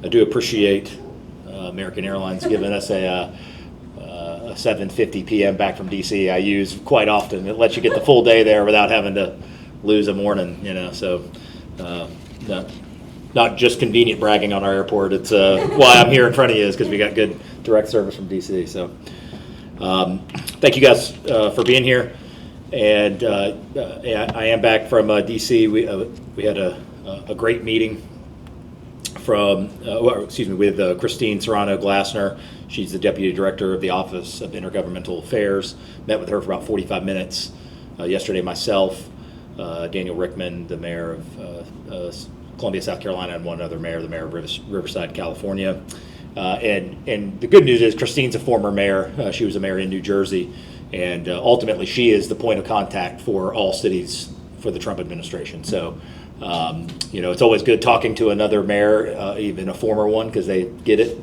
I do appreciate American Airlines giving us a 7:50 p.m. back from DC. I use quite often. It lets you get the full day there without having to lose a morning, so not just convenient bragging on our airport. It's why I'm here in front of you is because we got good direct service from DC. So thank you guys for being here. And I am back from DC. We had a great meeting with Christine Serrano-Glassner. She's the Deputy Director of the Office of Intergovernmental Affairs. Met with her for about 45 minutes. Yesterday, myself, Daniel Rickman, the Mayor of Columbia, South Carolina, and one other mayor, the Mayor of Riverside, California. And the good news is Christine's a former mayor. She was a mayor in New Jersey. And ultimately, she is the point of contact for all cities for the Trump administration. So, it's always good talking to another mayor, even a former one, because they get it,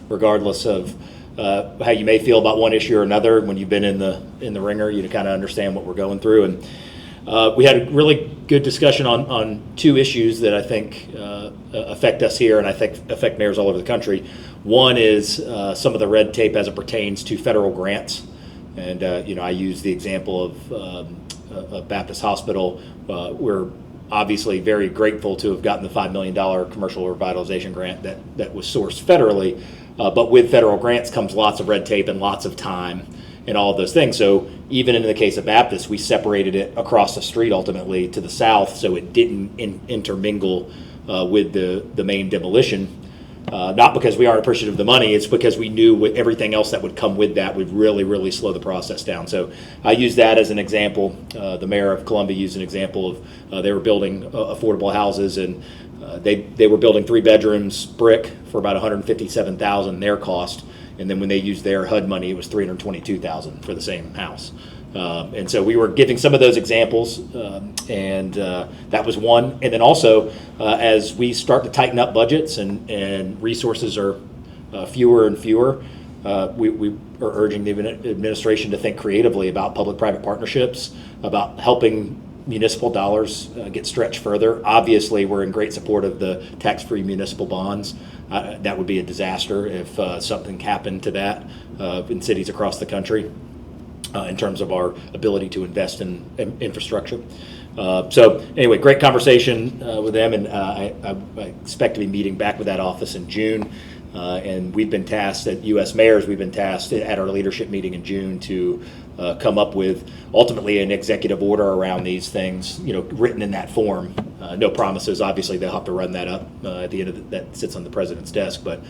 regardless of how you may feel about one issue or another. When you've been in the ringer, you kind of understand what we're going through. And we had a really good discussion on two issues that I think affect us here and I think affect mayors all over the country. One is some of the red tape as it pertains to federal grants. And, I use the example of Baptist Hospital. We're obviously very grateful to have gotten the $5 million commercial revitalization grant that was sourced federally. But with federal grants comes lots of red tape and lots of time and all of those things. So even in the case of Baptist, we separated it across the street ultimately to the south so it didn't intermingle with the main demolition. Not because we aren't appreciative of the money, it's because we knew with everything else that would come with that would really, really slow the process down. So I use that as an example. The mayor of Columbia used an example of they were building affordable houses, and they were building 3 bedrooms brick for about $157,000 their cost, and then when they used their HUD money, it was $322,000 for the same house. And so we were giving some of those examples, and that was one. And then also, as we start to tighten up budgets and resources are fewer and fewer, we are urging the administration to think creatively about public-private partnerships, about helping municipal dollars get stretched further. Obviously, we're in great support of the tax-free municipal bonds. That would be a disaster if something happened to that in cities across the country. In terms of our ability to invest in infrastructure. So anyway, great conversation with them, and I expect to be meeting back with that office in June. And we've been tasked at U.S. mayors, we've been tasked at our leadership meeting in June to come up with ultimately an executive order around these things, written in that form. No promises, obviously they'll have to run that up at the end of that sits on the president's desk, but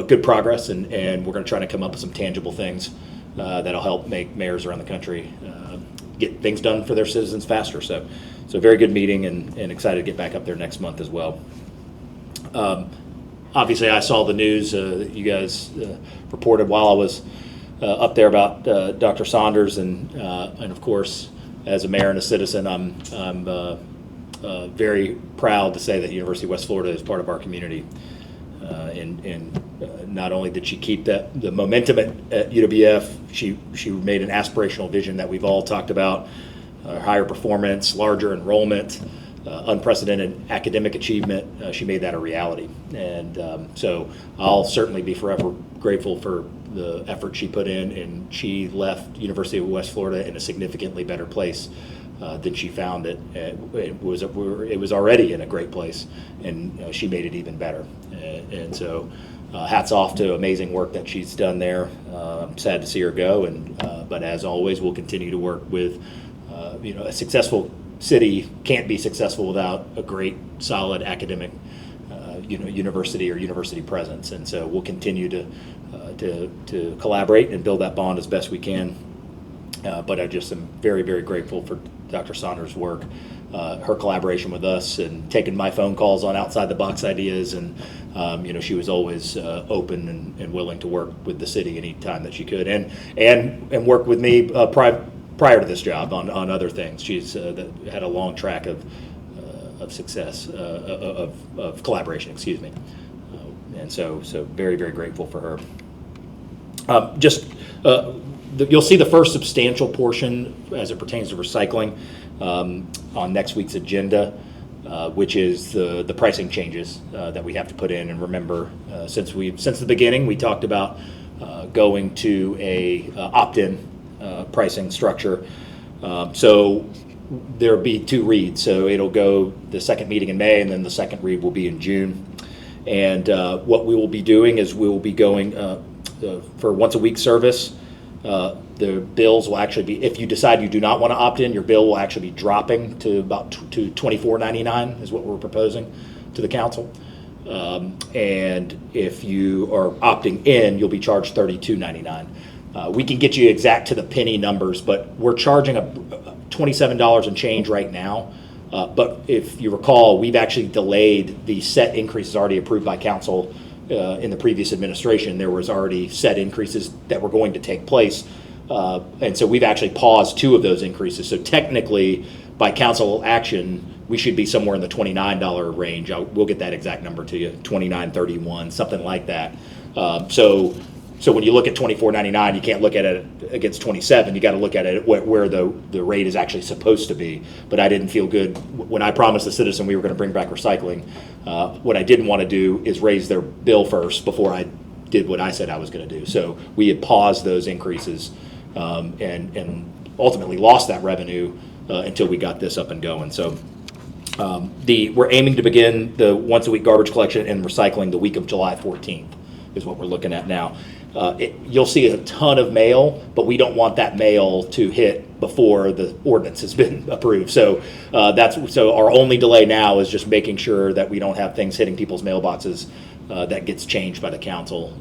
good progress, and we're going to try to come up with some tangible things that'll help make mayors around the country get things done for their citizens faster. So very good meeting, and excited to get back up there next month as well. Obviously, I saw the news that you guys reported while I was up there about Dr. Saunders, and of course, as a mayor and a citizen, I'm very proud to say that University of West Florida is part of our community. And not only did she keep the momentum at UWF, she made an aspirational vision that we've all talked about, higher performance, larger enrollment, unprecedented academic achievement. She made that a reality. And so I'll certainly be forever grateful for the effort she put in, and she left University of West Florida in a significantly better place than she found it. It was already in a great place, and she made it even better. And so hats off to amazing work that she's done there. I'm sad to see her go, but as always, we'll continue to work with a successful city can't be successful without a great, solid academic university or university presence. And so we'll continue to collaborate and build that bond as best we can. But I just am very, very grateful for Dr. Saunders' work, her collaboration with us, and taking my phone calls on outside the box ideas. And she was always open and willing to work with the city anytime that she could, and work with me prior to this job on other things. She's had a long track of success of collaboration. Excuse me. And so very, very grateful for her. You'll see the first substantial portion as it pertains to recycling on next week's agenda. which is the pricing changes that we have to put in. And remember, since the beginning, we talked about going to a opt-in pricing structure. So there'll be 2 reads. So it'll go the second meeting in May, and then the second read will be in June. And what we will be doing is we will be going for once a week service. The bills will actually be, if you decide you do not want to opt in, your bill will actually be dropping to about to $24.99 is what we're proposing to the council. And if you are opting in, you'll be charged $32.99. We can get you exact to the penny numbers, but we're charging $27 and change right now. But if you recall, we've actually delayed the set increases already approved by council in the previous administration. There was already set increases that were going to take place. And so we've actually paused 2 of those increases. So technically, by council action, we should be somewhere in the $29 range. We'll get that exact number to you, $29.31, something like that. So when you look at $24.99, you can't look at it against $27. You got to look at it where the rate is actually supposed to be. But I didn't feel good when I promised the citizen we were going to bring back recycling. What I didn't want to do is raise their bill first before I did what I said I was going to do. So we had paused those increases and ultimately lost that revenue until we got this up and going. So we're aiming to begin the once a week garbage collection and recycling the week of July 14th is what we're looking at now. You'll see a ton of mail, but we don't want that mail to hit before the ordinance has been approved. So so our only delay now is just making sure that we don't have things hitting people's mailboxes that gets changed by the council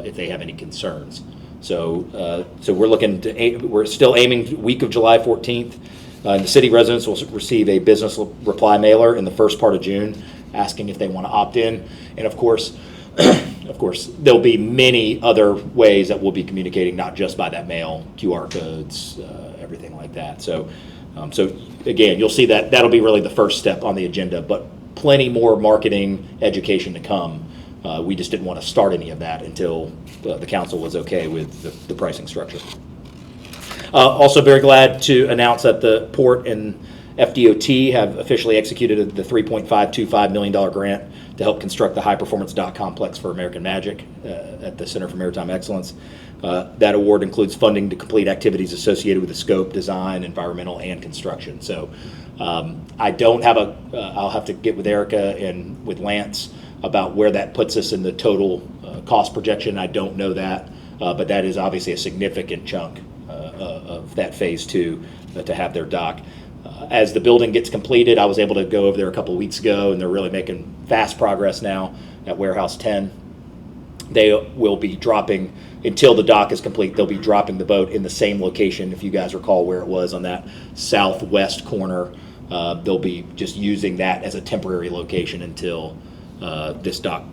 if they have any concerns. So we're still aiming week of July 14th. And the city residents will receive a business reply mailer in the first part of June asking if they want to opt in. And of course, there'll be many other ways that we'll be communicating, not just by that mail, QR codes, everything like that. So again, you'll see that that'll be really the first step on the agenda, but plenty more marketing education to come. We just didn't want to start any of that until the council was okay with the pricing structure. Also very glad to announce that the Port and FDOT have officially executed the $3.525 million grant to help construct the high-performance dock complex for American Magic at the Center for Maritime Excellence. That award includes funding to complete activities associated with the scope, design, environmental, and construction. So I don't have I'll have to get with Erica and with Lance about where that puts us in the total cost projection. I don't know that, but that is obviously a significant chunk of that phase 2 to have their dock. As the building gets completed, I was able to go over there a couple of weeks ago, and they're really making fast progress now at Warehouse 10. They will be dropping, until the dock is complete, they'll be dropping the boat in the same location, if you guys recall where it was on that southwest corner. They'll be just using that as a temporary location until this dock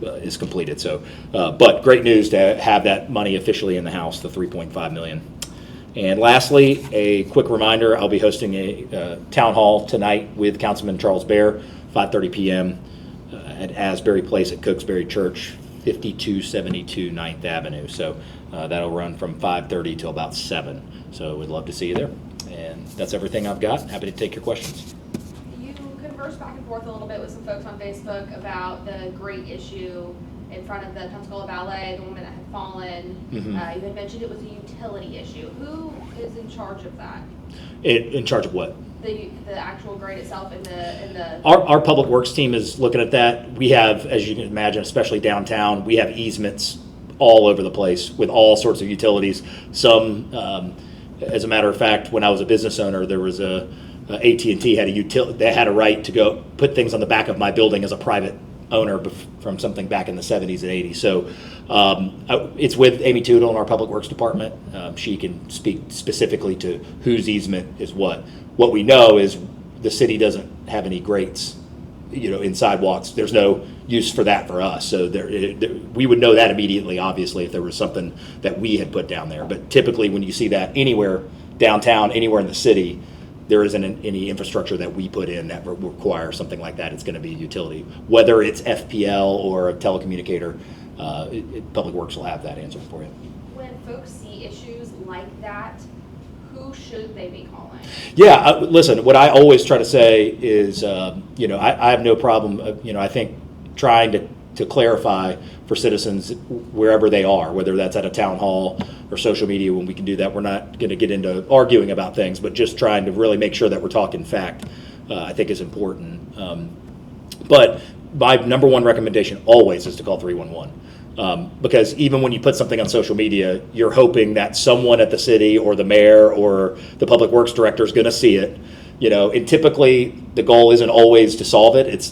is completed. So, but great news to have that money officially in the house, the $3.5 million. And lastly, a quick reminder, I'll be hosting a town hall tonight with Councilman Charles Baer, 5:30 p.m. At Asbury Place at Cokesbury Church, 5272 9th Avenue. So that'll run from 5:30 till about 7. So we'd love to see you there. And that's everything I've got. Happy to take your questions. You conversed back and forth a little bit with some folks on Facebook about the grate issue in front of the Pensacola Ballet, the woman that had fallen. Mm-hmm. You had mentioned it was a utility issue. Who is in charge of that? In charge of what? The actual grate itself and the Our public works team is looking at that. We have, as you can imagine, especially downtown, we have easements all over the place with all sorts of utilities. Some, as a matter of fact, when I was a business owner, there was AT&T had a utility. They had a right to go put things on the back of my building as a private owner from something back in the 70s and 80s. So it's with Amy Tootle in our Public Works Department. She can speak specifically to whose easement is what. What we know is the city doesn't have any grates, in sidewalks. There's no use for that for us. So we would know that immediately, obviously, if there was something that we had put down there. But typically when you see that anywhere downtown, anywhere in the city, there isn't any infrastructure that we put in that requires something like that. It's going to be a utility. Whether it's FPL or a telecommunicator, Public Works will have that answer for you. When folks see issues like that, who should they be calling? Yeah, listen, what I always try to say is, I have no problem, I think trying to clarify for citizens wherever they are, whether that's at a town hall or social media, when we can do that. We're not going to get into arguing about things, but just trying to really make sure that we're talking fact, I think is important. But my number one recommendation always is to call 311. Because even when you put something on social media, you're hoping that someone at the city or the mayor or the public works director is going to see it. And typically the goal isn't always to solve it. It's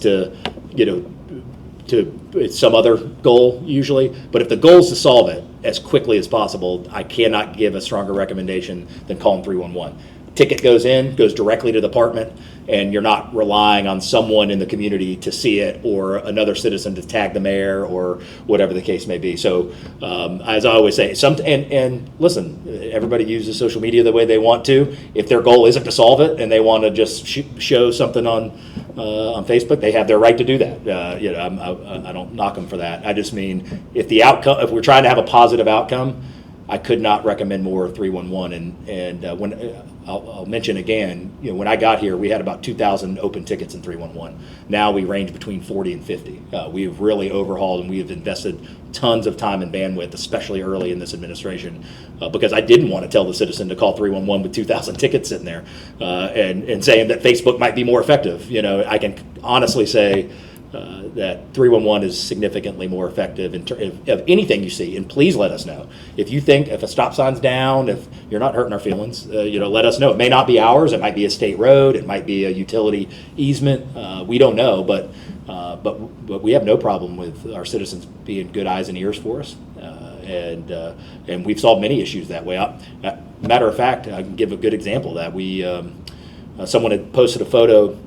it's some other goal usually. But if the goal is to solve it as quickly as possible, I cannot give a stronger recommendation than calling 311. Ticket goes directly to the department, and you're not relying on someone in the community to see it or another citizen to tag the mayor or whatever the case may be. So as I always say, and listen, everybody uses social media the way they want to. If their goal isn't to solve it and they want to just show something on Facebook, they have their right to do that. I don't knock them for that. I just mean if we're trying to have a positive outcome, I could not recommend more of 311. And when I'll mention again, when I got here, we had about 2,000 open tickets in 311. Now we range between 40 and 50. We have really overhauled, and we have invested tons of time and bandwidth, especially early in this administration, because I didn't want to tell the citizen to call 311 with 2,000 tickets sitting there and saying that Facebook might be more effective. I can honestly say that 311 is significantly more effective of anything you see. And please let us know if you think if a stop sign's down, if you're not hurting our feelings, let us know. It may not be ours. It might be a state road. It might be a utility easement. We don't know, but we have no problem with our citizens being good eyes and ears for us. And we've solved many issues that way. Matter of fact, I can give a good example of that. Someone had posted a photo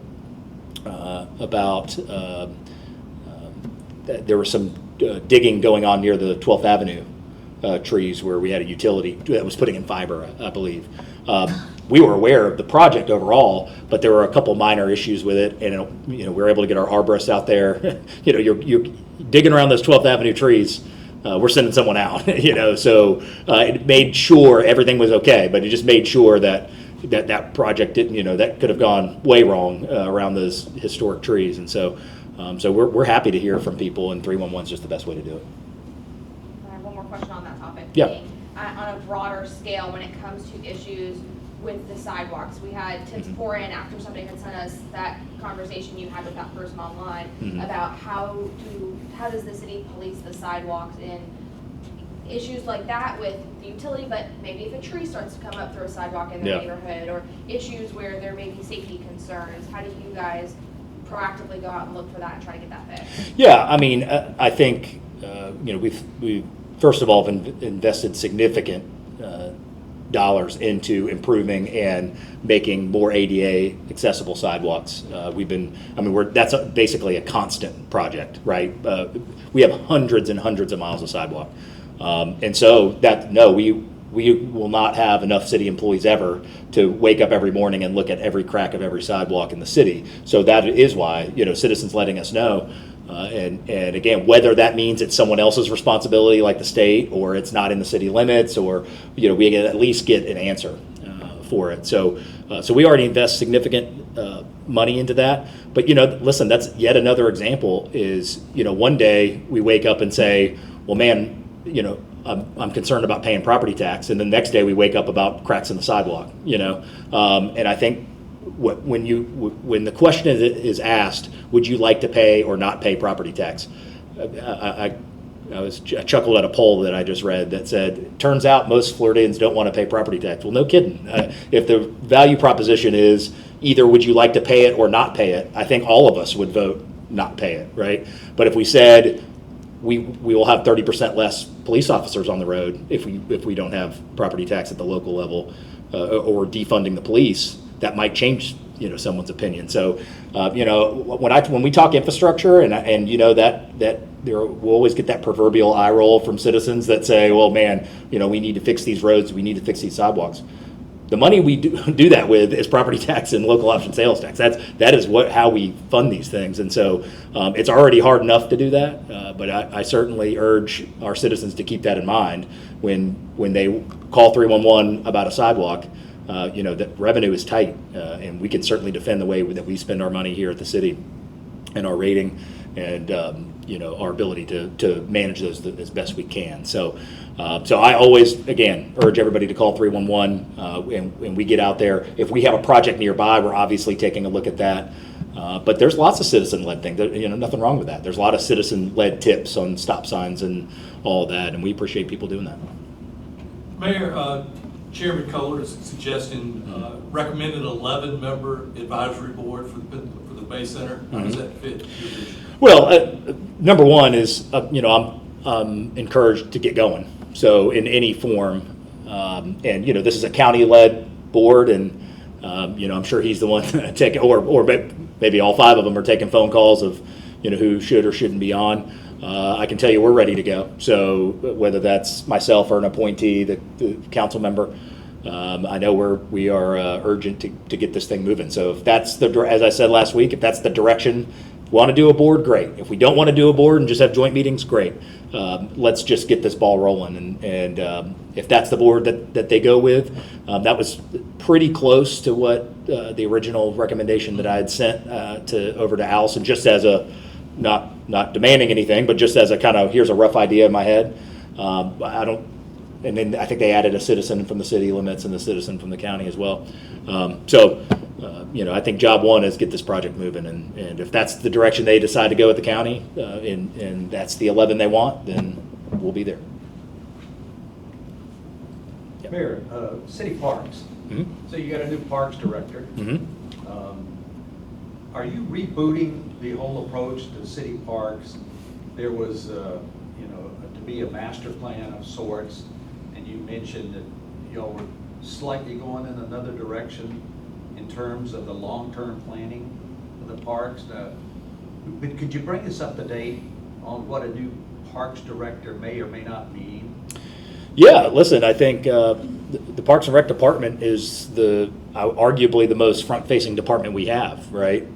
about there was some digging going on near the 12th Avenue trees where we had a utility that was putting in fiber, I believe. We were aware of the project overall, but there were a couple minor issues with it, and we were able to get our arborists out there. You're digging around those 12th Avenue trees. We're sending someone out, so it made sure everything was okay, but it just made sure that project didn't, that could have gone way wrong around those historic trees. And so we're happy to hear from people, and 311 is just the best way to do it. I have one more question on that topic. Yeah. On a broader scale, when it comes to issues with the sidewalks, we had tips pour in after somebody had sent us that conversation you had with that person online about how does the city police the sidewalks in issues like that with the utility, but maybe if a tree starts to come up through a sidewalk in the neighborhood, or issues where there may be safety concerns, how do you guys proactively go out and look for that and try to get that fixed? Yeah, I mean, I think we've first of all invested significant dollars into improving and making more ADA accessible sidewalks. That's basically a constant project, right? We have hundreds and hundreds of miles of sidewalk. And so we will not have enough city employees ever to wake up every morning and look at every crack of every sidewalk in the city. So that is why, citizens letting us know. And again, whether that means it's someone else's responsibility like the state, or it's not in the city limits, or, we can at least get an answer for it. So we already invest significant money into that. But, listen, that's yet another example is, one day we wake up and say, well, man, I'm concerned about paying property tax, and the next day we wake up about cracks in the sidewalk. And I think when the question is asked, would you like to pay or not pay property tax? I chuckled at a poll that I just read that said, turns out most Floridians don't want to pay property tax. Well, no kidding. If the value proposition is either would you like to pay it or not pay it, I think all of us would vote not pay it, right? But if we said we will have 30% less police officers on the road if we don't have property tax at the local level, or defunding the police, that might change someone's opinion. So when we talk infrastructure, and that we'll always get that proverbial eye roll from citizens that say, well, man, we need to fix these roads, we need to fix these sidewalks. The money we do that with is property tax and local option sales tax. That is how we fund these things. And so it's already hard enough to do that, but I certainly urge our citizens to keep that in mind when they call 311 about a sidewalk. that revenue is tight, and we can certainly defend the way that we spend our money here at the city and our rating and our ability to manage those as best we can. So I always, again, urge everybody to call 311 and we get out there. If we have a project nearby, we're obviously taking a look at that. But there's lots of citizen-led things. Nothing wrong with that. There's a lot of citizen-led tips on stop signs and all that, and we appreciate people doing that. Mayor, Chairman Kohler is suggesting recommended 11-member advisory board for the Bay Center. How does that fit your vision? Well, number one is, I'm encouraged to get going. So in any form, and this is a county-led board, and I'm sure he's the one taking, or maybe all 5 of them are taking phone calls of, who should or shouldn't be on. I can tell you we're ready to go. So whether that's myself or an appointee, the council member, I know we are urgent to get this thing moving. So if that's as I said last week, if that's the direction we want to do a board, great. If we don't want to do a board and just have joint meetings, great. Let's just get this ball rolling. And if that's the board that they go with, that was pretty close to what the original recommendation that I had sent over to Allison, just as a not demanding anything, but just as a kind of, here's a rough idea in my head. And then I think they added a citizen from the city limits and the citizen from the county as well. I think job one is get this project moving, and if that's the direction they decide to go with the county, and that's the 11 they want, then we'll be there. Yep. Mayor, city parks. Mm-hmm. So you got a new parks director. Mm-hmm. Are you rebooting the whole approach to city parks? There was, to be a master plan of sorts, and you mentioned that y'all were slightly going in another direction in terms of the long-term planning of the parks. But could you bring us up to date on what a new parks director may or may not mean? Yeah, listen, I think the Parks and Rec department is arguably the most front-facing department we have, right?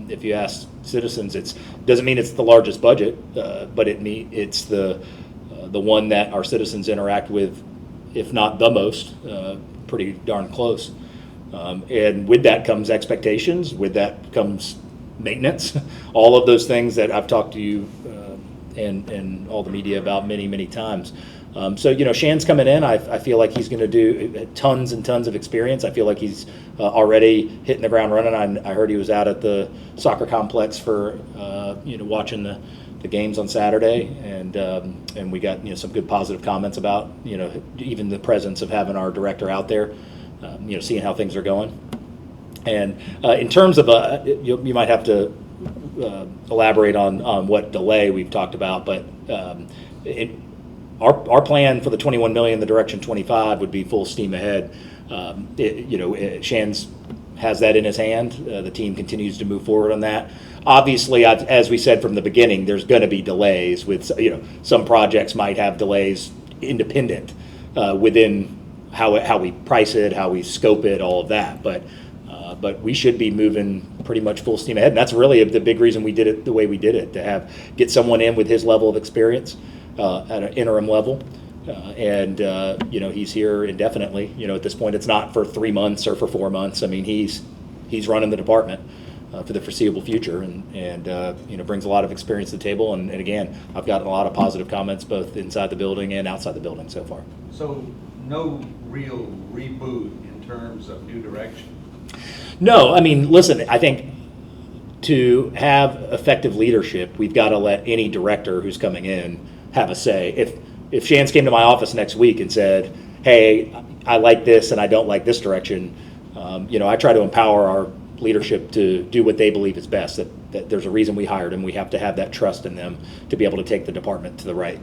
If you ask citizens, it doesn't mean it's the largest budget, but it's the one that our citizens interact with, if not the most, pretty darn close. And with that comes expectations, with that comes maintenance, all of those things that I've talked to you and all the media about many, many times. So, Shan's coming in. I feel like he's going to do tons and tons of experience. I feel like he's already hitting the ground running. I heard he was out at the soccer complex for, watching the games on Saturday, and we got some good positive comments about even the presence of having our director out there, seeing how things are going. And in terms of you might have to elaborate on what delay we've talked about, but our plan for the 21 million, the direction 25 would be full steam ahead. Shan's has that in his hand. The team continues to move forward on that. Obviously, as we said from the beginning, there's going to be delays with, some projects might have delays independent within how we price it, how we scope it, all of that. But we should be moving pretty much full steam ahead. And that's really the big reason we did it the way we did it, to get someone in with his level of experience at an interim level. He's here indefinitely. At this point, it's not for 3 months or for 4 months. I mean, he's running the department for the foreseeable future, and brings a lot of experience to the table. And again, I've gotten a lot of positive comments both inside the building and outside the building so far. So no real reboot in terms of new direction? No, I mean, listen, I think to have effective leadership, we've got to let any director who's coming in have a say. If Shans came to my office next week and said, hey, I like this and I don't like this direction, I try to empower our leadership to do what they believe is best, that there's a reason we hired them. We have to have that trust in them to be able to take the department to the right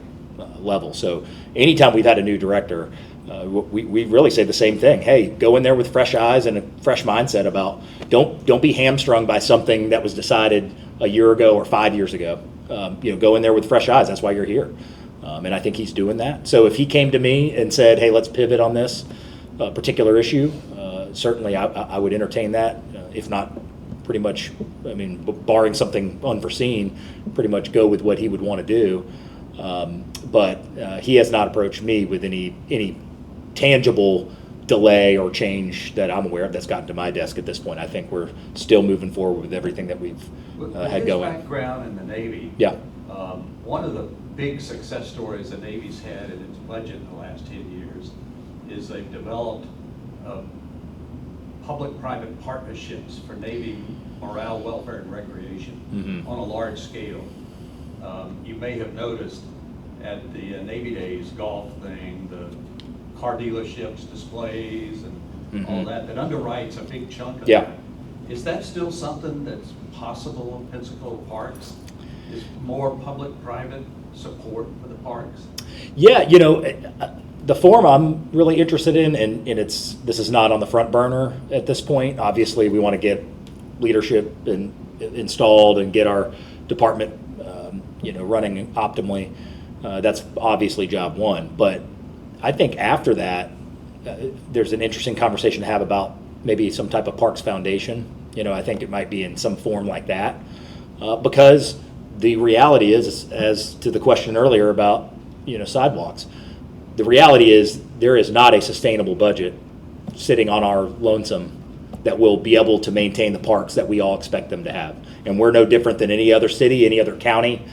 level. So anytime we've had a new director, we really say the same thing. Hey, go in there with fresh eyes and a fresh mindset about don't be hamstrung by something that was decided a year ago or 5 years ago. Go in there with fresh eyes. That's why you're here. And I think he's doing that. So if he came to me and said, hey, let's pivot on this particular issue, certainly I would entertain that. If not, pretty much, barring something unforeseen, pretty much go with what he would want to do. But he has not approached me with any tangible delay or change that I'm aware of that's gotten to my desk at this point. I think we're still moving forward with everything that we've had going. His background in the Navy. Yeah. One of the big success stories the Navy's had in its budget in the last 10 years is they've developed public-private partnerships for Navy morale, welfare, and recreation on a large scale. You may have noticed at the Navy Days golf thing, the car dealerships, displays, and all that underwrites a big chunk of that. Is that still something that's possible in Pensacola parks? Is more public-private support for the parks? Yeah, the forum I'm really interested in, and this is not on the front burner at this point. Obviously, we want to get leadership installed and get our department, running optimally. That's obviously job one. But I think after that, there's an interesting conversation to have about maybe some type of parks foundation. I think it might be in some form like that, because the reality is, as to the question earlier about sidewalks, the reality is there is not a sustainable budget sitting on our lonesome that will be able to maintain the parks that we all expect them to have. And we're no different than any other city, any other county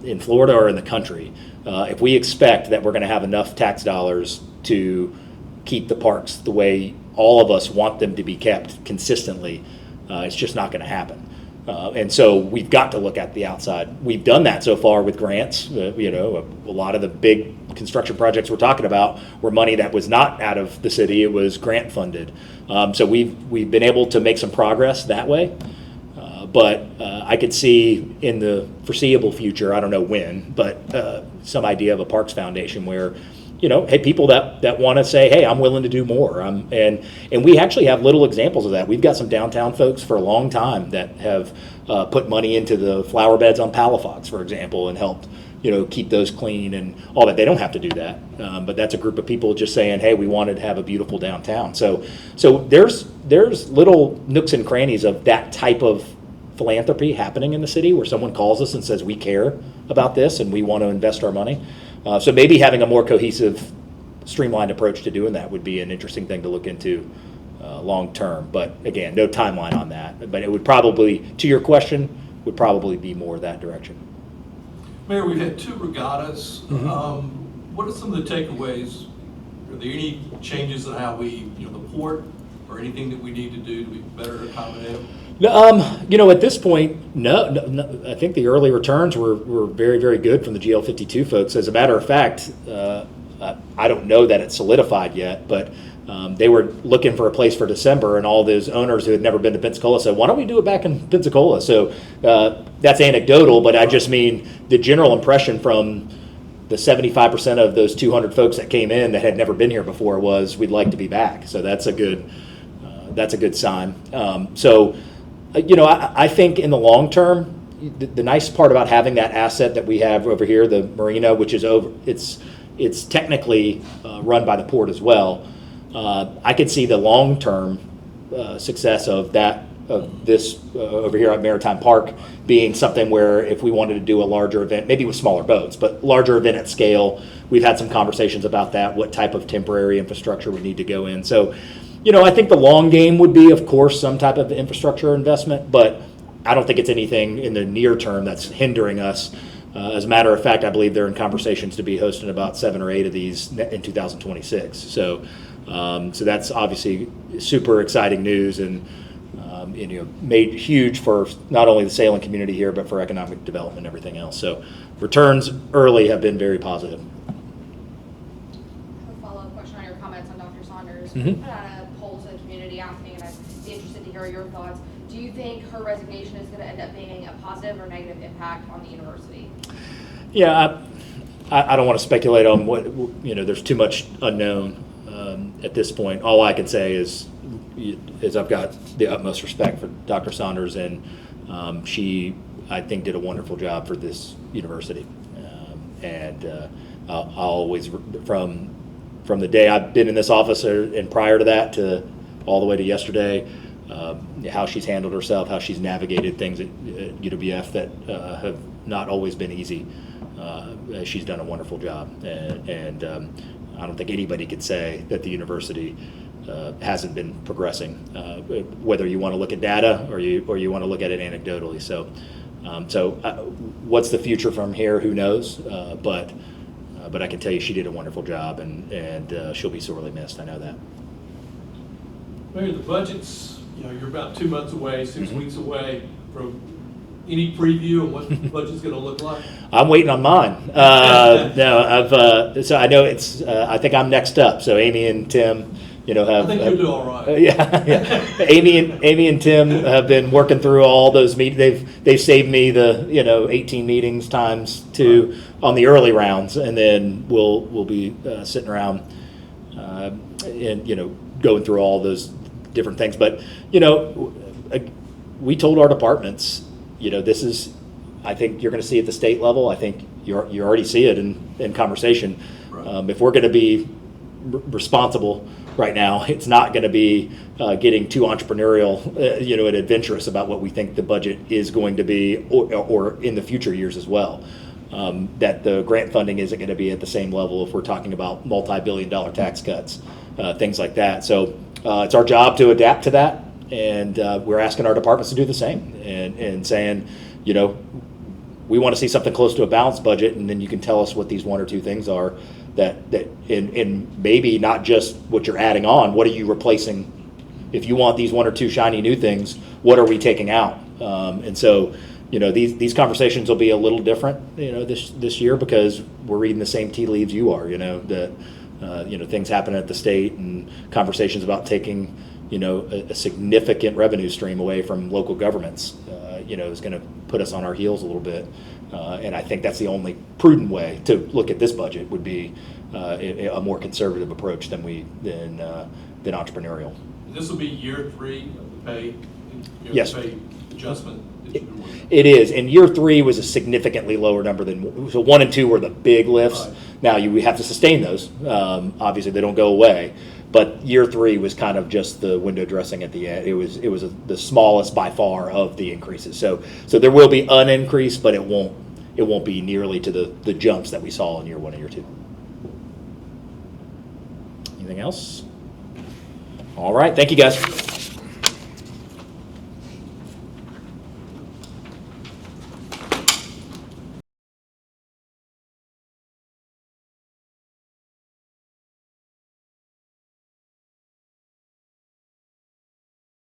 in Florida or in the country. If we expect that we're going to have enough tax dollars to keep the parks the way all of us want them to be kept consistently, it's just not going to happen. And so we've got to look at the outside. We've done that so far with grants. A lot of the big construction projects we're talking about were money that was not out of the city; it was grant funded. So we've been able to make some progress that way. But I could see in the foreseeable future, I don't know when, but some idea of a parks foundation where, hey, people that want to say, hey, I'm willing to do more. And we actually have little examples of that. We've got some downtown folks for a long time that have put money into the flower beds on Palafox, for example, and helped keep those clean and all that. They don't have to do that, but that's a group of people just saying, hey, we wanted to have a beautiful downtown. So there's little nooks and crannies of that type of philanthropy happening in the city where someone calls us and says, we care about this and we want to invest our money. So maybe having a more cohesive, streamlined approach to doing that would be an interesting thing to look into long term. But again, no timeline on that. But it would probably, to your question, would probably be more that direction. Mayor, we've had 2 regattas. What are some of the takeaways? Are there any changes in how we, the port, or anything that we need to do to be better accommodative? At this point, no. I think the early returns were very, very good from the GL52 folks. As a matter of fact, I don't know that it's solidified yet, but they were looking for a place for December, and all those owners who had never been to Pensacola said, why don't we do it back in Pensacola? So that's anecdotal, but I just mean the general impression from the 75% of those 200 folks that came in that had never been here before was, we'd like to be back. So that's a good sign. I think in the long term, the nice part about having that asset that we have over here, the marina, which is it's technically run by the port as well. I could see the long term success of this over here at Maritime Park being something where if we wanted to do a larger event, maybe with smaller boats, but larger event at scale, we've had some conversations about that, what type of temporary infrastructure would need to go in. So, I think the long game would be, of course, some type of infrastructure investment, but I don't think it's anything in the near term that's hindering us. As a matter of fact, I believe they're in conversations to be hosting about 7 or 8 of these in 2026. So that's obviously super exciting news and made huge for not only the sailing community here, but for economic development and everything else. So returns early have been very positive. A follow-up question on your comments on Dr. Saunders. Mhm. We put out a poll to the community asking, and I'd be interested to hear your thoughts. Do you think her resignation is going to end up being a positive or negative impact on the university? Yeah, I don't want to speculate on what, there's too much unknown at this point. All I can say is I've got the utmost respect for Dr. Saunders, and she, I think, did a wonderful job for this university. I'll always, from the day I've been in this office and prior to that to all the way to yesterday, how she's handled herself, how she's navigated things at UWF that have not always been easy. She's done a wonderful job, and I don't think anybody could say that the university hasn't been progressing, whether you want to look at data or you want to look at it anecdotally. So, what's the future from here? Who knows? But I can tell you she did a wonderful job, and she'll be sorely missed. I know that. Mayor, the budget's, you're about 2 months away, 6 weeks away from any preview of what the budget's going to look like? I'm waiting on mine. No, so I know it's. I think I'm next up. So Amy and Tim, have. I think you'll do all right. Yeah. Amy and Tim have been working through all those meetings. They've saved me the 18 meetings times 2 on the early rounds, and then we'll be sitting around and going through all those different things. But we told our departments, this is. I think you're going to see at the state level. I think you already see it in conversation. Right. If we're going to be responsible right now, it's not going to be getting too entrepreneurial, and adventurous about what we think the budget is going to be, or in the future years as well. That the grant funding isn't going to be at the same level if we're talking about multi-billion-dollar tax cuts, things like that. So it's our job to adapt to that, and we're asking our departments to do the same, and saying, we want to see something close to a balanced budget, and then you can tell us what these 1 or 2 things are and maybe not just what you're adding on. What are you replacing? If you want these 1 or 2 shiny new things, what are we taking out? And so, these conversations will be a little different, this year, because we're reading the same tea leaves you are. That things happen at the state, and conversations about taking a significant revenue stream away from local governments, is going to put us on our heels a little bit. And I think that's the only prudent way to look at this budget would be a more conservative approach than entrepreneurial. This will be year 3 of the pay, Yes. the pay adjustment that you've been working on. It is, and year 3 was a significantly lower number than, so 1 and 2 were the big lifts. Right. Now we have to sustain those. Obviously, they don't go away. But year 3 was kind of just the window dressing at the end. It was the smallest by far of the increases. So there will be an increase, but it won't be nearly to the jumps that we saw in year 1 and year 2. Anything else? All right, thank you guys.